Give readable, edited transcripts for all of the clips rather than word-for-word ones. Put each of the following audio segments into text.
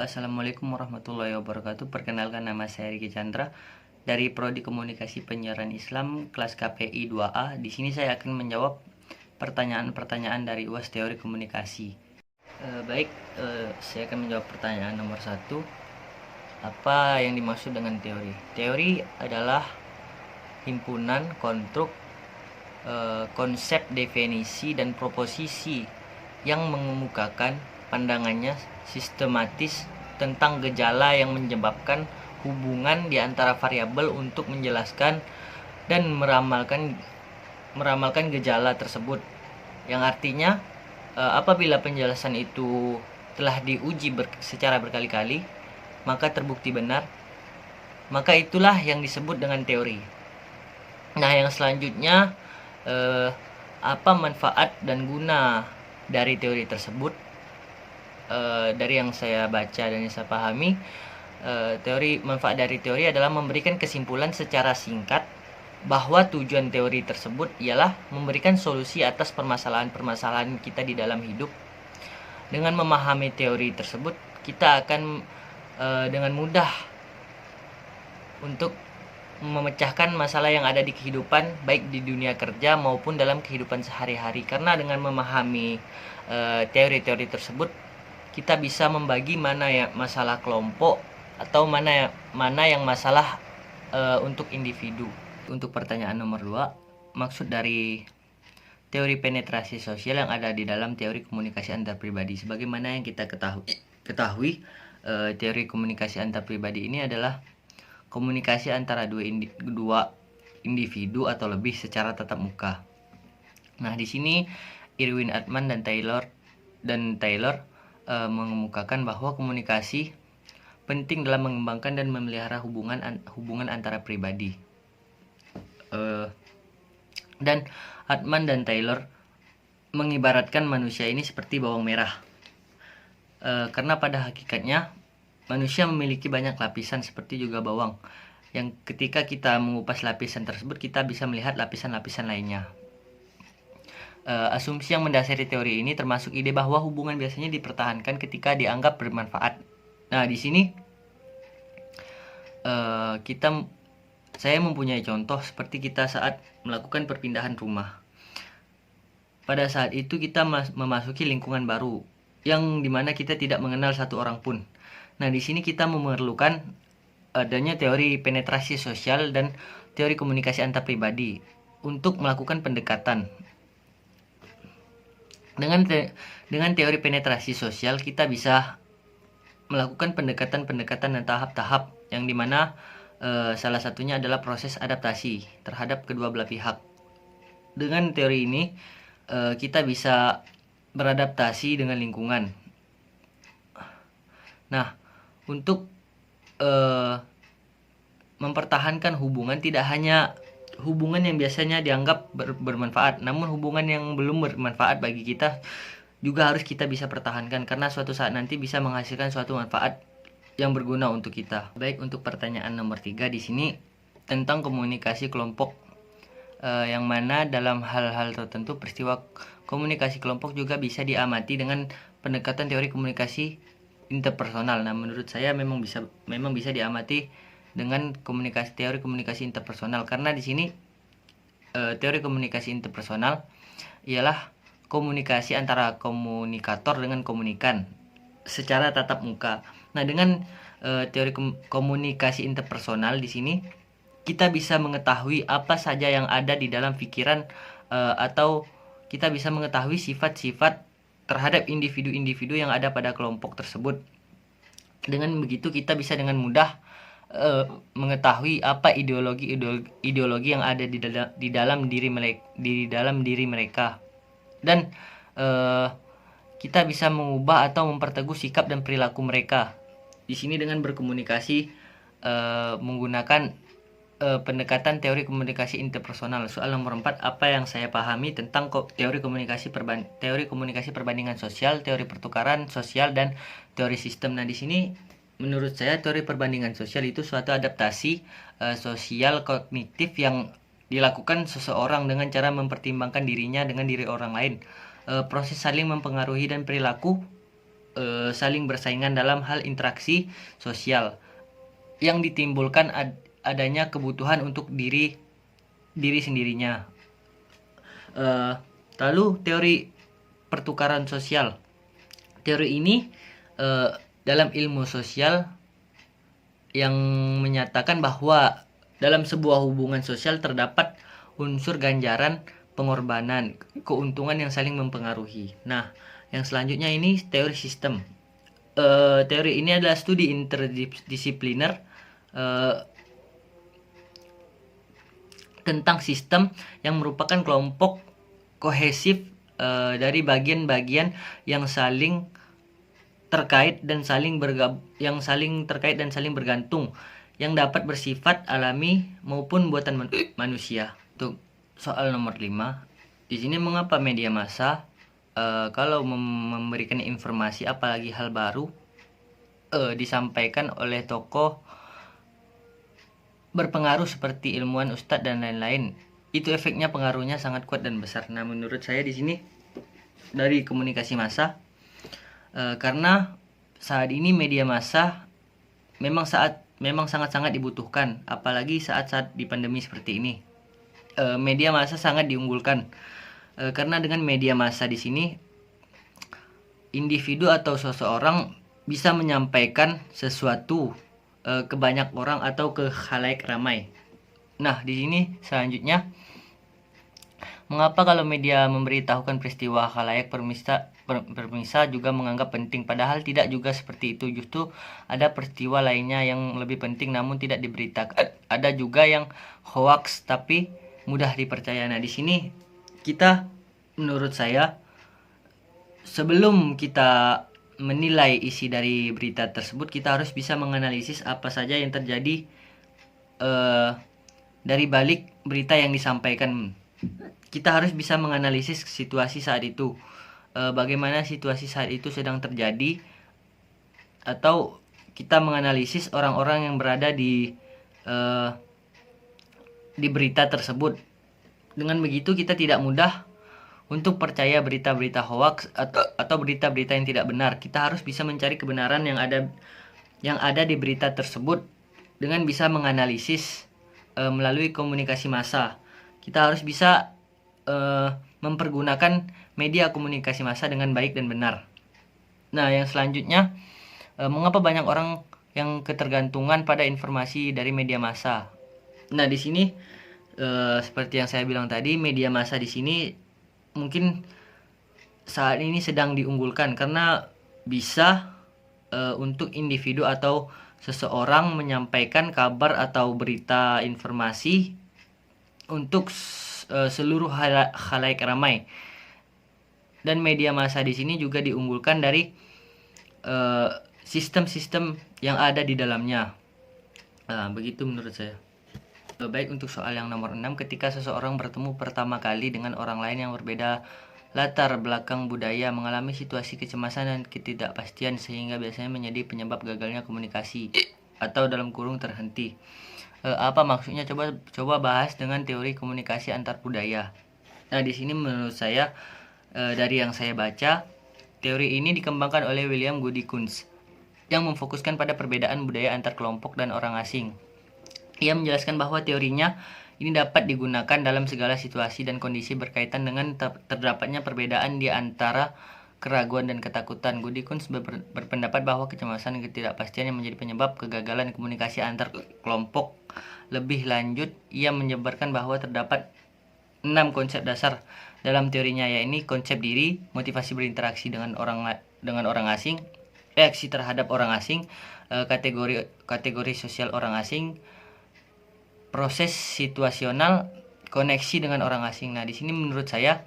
Assalamualaikum warahmatullahi wabarakatuh. Perkenalkan, nama saya Riki Chandra dari Prodi Komunikasi Penyiaran Islam kelas KPI 2A. Di sini saya akan menjawab pertanyaan-pertanyaan dari UAS Teori Komunikasi. Baik, saya akan menjawab pertanyaan nomor 1. Apa yang dimaksud dengan teori? Teori adalah himpunan konstruk, konsep, definisi, dan proposisi yang mengemukakan pandangannya sistematis tentang gejala yang menyebabkan hubungan di antara variabel untuk menjelaskan dan meramalkan gejala tersebut. Yang artinya apabila penjelasan itu telah diuji secara berkali-kali, maka terbukti benar, maka itulah yang disebut dengan teori. Nah, yang selanjutnya, apa manfaat dan guna dari teori tersebut? Dari yang saya baca dan yang saya pahami, manfaat dari teori adalah memberikan kesimpulan secara singkat bahwa tujuan teori tersebut ialah memberikan solusi atas permasalahan-permasalahan kita di dalam hidup. Dengan memahami teori tersebut, kita akan dengan mudah untuk memecahkan masalah yang ada di kehidupan, baik di dunia kerja maupun dalam kehidupan sehari-hari. Karena dengan memahami teori-teori tersebut, kita bisa membagi mana ya masalah kelompok atau mana yang masalah untuk individu. Untuk pertanyaan nomor 2, maksud dari teori penetrasi sosial yang ada di dalam teori komunikasi antar pribadi. Sebagaimana yang kita ketahui, teori komunikasi antar pribadi ini adalah komunikasi antara dua individu atau lebih secara tatap muka. Nah, di sini Irwin Altman dan Taylor mengemukakan bahwa komunikasi penting dalam mengembangkan dan memelihara hubungan antara pribadi. Dan Altman dan Taylor mengibaratkan manusia ini seperti bawang merah. Karena pada hakikatnya manusia memiliki banyak lapisan seperti juga bawang, yang ketika kita mengupas lapisan tersebut, kita bisa melihat lapisan-lapisan lainnya. Asumsi yang mendasari teori ini termasuk ide bahwa hubungan biasanya dipertahankan ketika dianggap bermanfaat. Nah, di sini saya mempunyai contoh seperti kita saat melakukan perpindahan rumah. Pada saat itu kita memasuki lingkungan baru yang dimana kita tidak mengenal satu orang pun. Nah, di sini kita memerlukan adanya teori penetrasi sosial dan teori komunikasi antar pribadi untuk melakukan pendekatan. Dengan teori penetrasi sosial, kita bisa melakukan pendekatan dan tahap-tahap yang dimana salah satunya adalah proses adaptasi terhadap kedua belah pihak. Dengan teori ini kita bisa beradaptasi dengan lingkungan. Nah, untuk mempertahankan hubungan, tidak hanya hubungan yang biasanya dianggap bermanfaat, namun hubungan yang belum bermanfaat bagi kita juga harus kita bisa pertahankan, karena suatu saat nanti bisa menghasilkan suatu manfaat yang berguna untuk kita. Baik, untuk pertanyaan nomor 3 di sini tentang komunikasi kelompok, yang mana dalam hal-hal tertentu peristiwa komunikasi kelompok juga bisa diamati dengan pendekatan teori komunikasi interpersonal. Nah, menurut saya memang bisa diamati dengan teori komunikasi interpersonal, karena di sini teori komunikasi interpersonal ialah komunikasi antara komunikator dengan komunikan secara tatap muka. Nah, dengan teori komunikasi interpersonal di sini kita bisa mengetahui apa saja yang ada di dalam pikiran, atau kita bisa mengetahui sifat-sifat terhadap individu-individu yang ada pada kelompok tersebut. Dengan begitu kita bisa dengan mudah mengetahui apa ideologi yang ada di dalam diri mereka, dan kita bisa mengubah atau memperteguh sikap dan perilaku mereka. Di sini dengan berkomunikasi menggunakan pendekatan teori komunikasi interpersonal. Soal nomor 4, apa yang saya pahami tentang teori komunikasi perbandingan sosial, teori pertukaran sosial, dan teori sistem. Nah, di sini menurut saya teori perbandingan sosial itu suatu adaptasi sosial kognitif yang dilakukan seseorang dengan cara mempertimbangkan dirinya dengan diri orang lain. Proses saling mempengaruhi dan perilaku saling bersaingan dalam hal interaksi sosial yang ditimbulkan adanya kebutuhan untuk diri sendirinya. Lalu teori pertukaran sosial. Teori ini dalam ilmu sosial yang menyatakan bahwa dalam sebuah hubungan sosial terdapat unsur ganjaran, pengorbanan, keuntungan yang saling mempengaruhi. Nah, yang selanjutnya ini teori sistem. Teori ini adalah studi interdisipliner tentang sistem yang merupakan kelompok kohesif dari bagian-bagian yang saling terkait dan saling bergantung, yang dapat bersifat alami maupun buatan manusia. Untuk soal nomor 5, di sini mengapa media massa kalau memberikan informasi apalagi hal baru disampaikan oleh tokoh berpengaruh seperti ilmuwan, ustadz dan lain-lain, itu efeknya pengaruhnya sangat kuat dan besar. Nah, menurut saya di sini dari komunikasi massa, karena saat ini media massa memang sangat-sangat dibutuhkan, apalagi saat-saat di pandemi seperti ini. Media massa sangat diunggulkan karena dengan media massa di sini individu atau seseorang bisa menyampaikan sesuatu ke banyak orang atau ke khalayak ramai. Nah, di sini selanjutnya, mengapa kalau media memberitahukan peristiwa khalayak permisa juga menganggap penting, padahal tidak juga seperti itu. Justru ada peristiwa lainnya yang lebih penting namun tidak diberitakan. Ada juga yang hoax tapi mudah dipercaya. Nah, di sini kita, menurut saya, sebelum kita menilai isi dari berita tersebut, kita harus bisa menganalisis apa saja yang terjadi dari balik berita yang disampaikan. Kita harus bisa menganalisis situasi saat itu, bagaimana situasi saat itu sedang terjadi, atau kita menganalisis orang-orang yang berada di berita tersebut. Dengan begitu kita tidak mudah untuk percaya berita-berita hoax atau berita-berita yang tidak benar. Kita harus bisa mencari kebenaran yang ada di berita tersebut dengan bisa menganalisis melalui komunikasi massa. Kita harus bisa mempergunakan media komunikasi massa dengan baik dan benar. Nah, yang selanjutnya, mengapa banyak orang yang ketergantungan pada informasi dari media massa? Nah, di sini seperti yang saya bilang tadi, media massa di sini mungkin saat ini sedang diunggulkan karena bisa untuk individu atau seseorang menyampaikan kabar atau berita informasi untuk seluruh khalayak ramai. Dan media massa di sini juga diunggulkan dari sistem-sistem yang ada di dalamnya. Nah, begitu menurut saya. Baik, untuk soal yang nomor 6, ketika seseorang bertemu pertama kali dengan orang lain yang berbeda latar belakang budaya, mengalami situasi kecemasan dan ketidakpastian sehingga biasanya menjadi penyebab gagalnya komunikasi atau dalam kurung terhenti. Apa maksudnya? Coba bahas dengan teori komunikasi antar budaya. Nah, di sini menurut saya, dari yang saya baca, teori ini dikembangkan oleh William Goody Kunz yang memfokuskan pada perbedaan budaya antar kelompok dan orang asing. Ia menjelaskan bahwa teorinya ini dapat digunakan dalam segala situasi dan kondisi berkaitan dengan terdapatnya perbedaan di antara keraguan dan ketakutan. Goody Kunz berpendapat bahwa kecemasan dan ketidakpastian yang menjadi penyebab kegagalan komunikasi antar kelompok. Lebih lanjut, ia menyebarkan bahwa terdapat 6 konsep dasar dalam teorinya, yaitu konsep diri, motivasi berinteraksi dengan orang asing, reaksi terhadap orang asing, kategori sosial orang asing, proses situasional, koneksi dengan orang asing. Nah, di sini menurut saya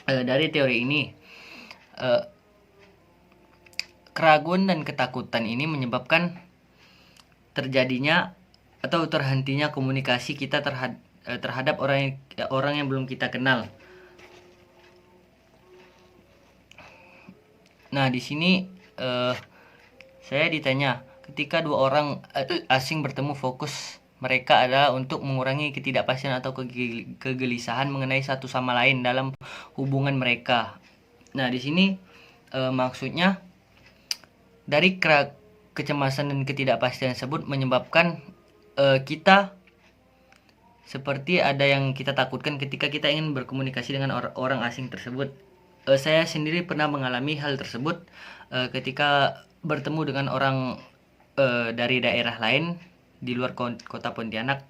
dari teori ini keraguan dan ketakutan ini menyebabkan terjadinya atau terhentinya komunikasi kita terhadap orang yang belum kita kenal. Nah, di sini saya ditanya, ketika dua orang asing bertemu, fokus mereka adalah untuk mengurangi ketidakpastian atau kegelisahan mengenai satu sama lain dalam hubungan mereka. Nah, di sini maksudnya Dari kecemasan dan ketidakpastian tersebut menyebabkan kita seperti ada yang kita takutkan ketika kita ingin berkomunikasi dengan orang asing tersebut. Saya sendiri pernah mengalami hal tersebut ketika bertemu dengan orang dari daerah lain di luar kota Pontianak.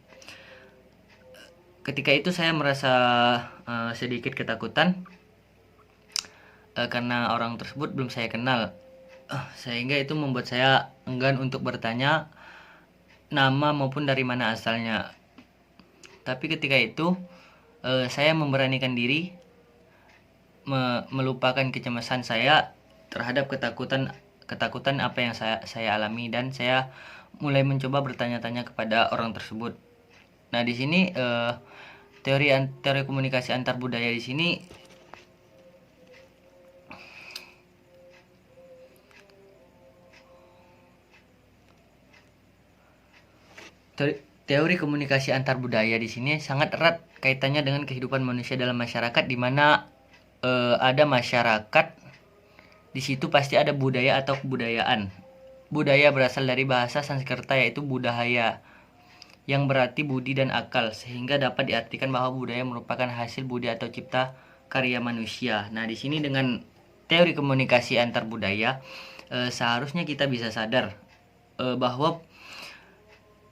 Ketika itu saya merasa sedikit ketakutan karena orang tersebut belum saya kenal, sehingga itu membuat saya enggan untuk bertanya nama maupun dari mana asalnya. Tapi ketika itu saya memberanikan diri melupakan kecemasan saya terhadap ketakutan apa yang saya alami, dan saya mulai mencoba bertanya-tanya kepada orang tersebut. Nah, di sini teori komunikasi antar budaya di sini teori komunikasi antar budaya di sini sangat erat kaitannya dengan kehidupan manusia dalam masyarakat, di mana ada masyarakat, di situ pasti ada budaya atau kebudayaan. Budaya berasal dari bahasa Sanskerta yaitu budaya, yang berarti budi dan akal, sehingga dapat diartikan bahwa budaya merupakan hasil budi atau cipta karya manusia. Nah, di sini dengan teori komunikasi antar budaya seharusnya kita bisa sadar bahwa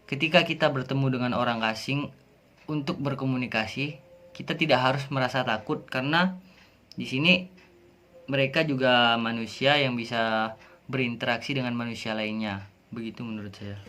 ketika kita bertemu dengan orang asing untuk berkomunikasi, kita tidak harus merasa takut, karena di sini mereka juga manusia yang bisa berinteraksi dengan manusia lainnya. Begitu menurut saya.